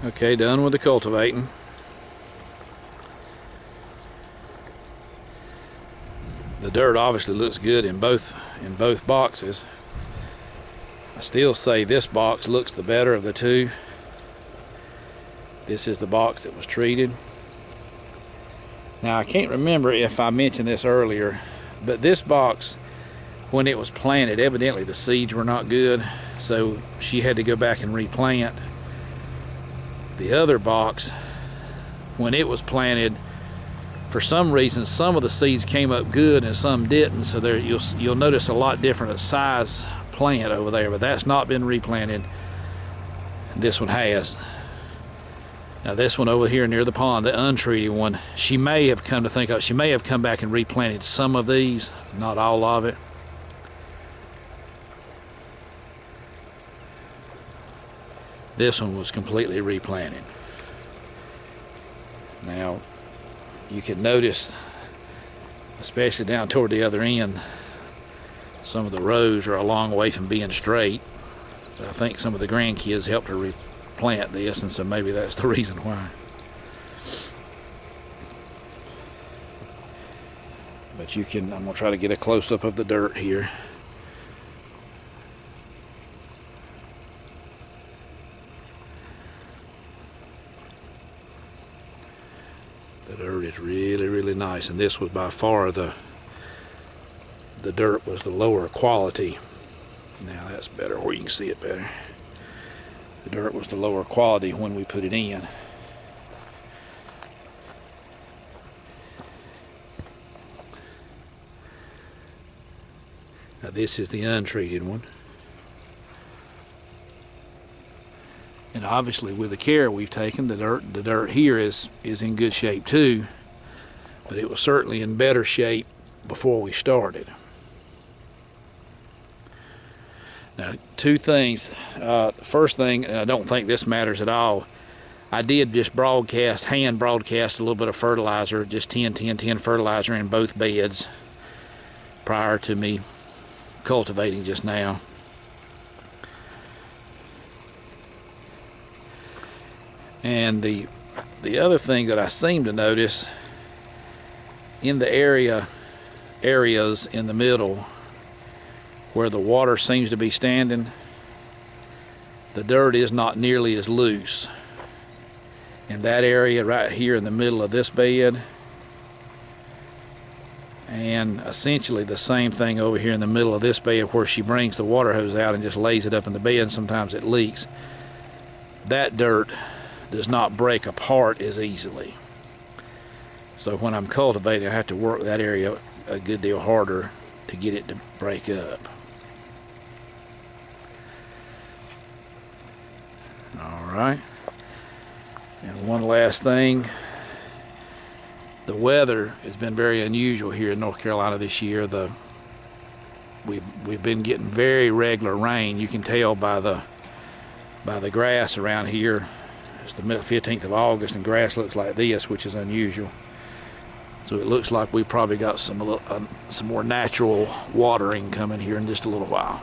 Okay, done with the cultivating. The dirt obviously looks good in both boxes. I still say this box looks the better of the two. This is the box that was treated. Now I can't remember if I mentioned this earlier, but this box, when it was planted, evidently the seeds were not good, so she had to go back and replant. The other box, when it was planted, for some reason some of the seeds came up good and some didn't, so there you'll notice a lot different size plant over there, but that's not been replanted. This one has. Now this one over here near the pond, the untreated one, she may have come to think of, she may have come back and replanted some of these, not all of it. This one was completely replanted. Now you can notice, especially down toward the other end, some of the rows are a long way from being straight. So I think some of the grandkids helped her replant this, and so maybe that's the reason why. But you can, I'm gonna try to get a close-up of the dirt here. The dirt is really, really nice, and this was by far the dirt was the lower quality. Now that's better, where you can see it better. The dirt was the lower quality when we put it in. Now this is the untreated one. And obviously with the care we've taken, the dirt here is in good shape too, but it was certainly in better shape before we started. Now, two things. The first thing, and I don't think this matters at all, I did just hand broadcast a little bit of fertilizer, just 10-10-10 fertilizer in both beds prior to me cultivating just now. And the other thing that I seem to notice in the areas in the middle where the water seems to be standing, the dirt is not nearly as loose. In that area right here in the middle of this bed, and essentially the same thing over here in the middle of this bed where she brings the water hose out and just lays it up in the bed, and sometimes it leaks. That dirt does not break apart as easily. So when I'm cultivating, I have to work that area a good deal harder to get it to break up. All right. And one last thing. The weather has been very unusual here in North Carolina this year. We've been getting very regular rain. You can tell by the grass around here. It's the 15th of August and grass looks like this, which is unusual. So it looks like we probably got some more natural watering coming here in just a little while.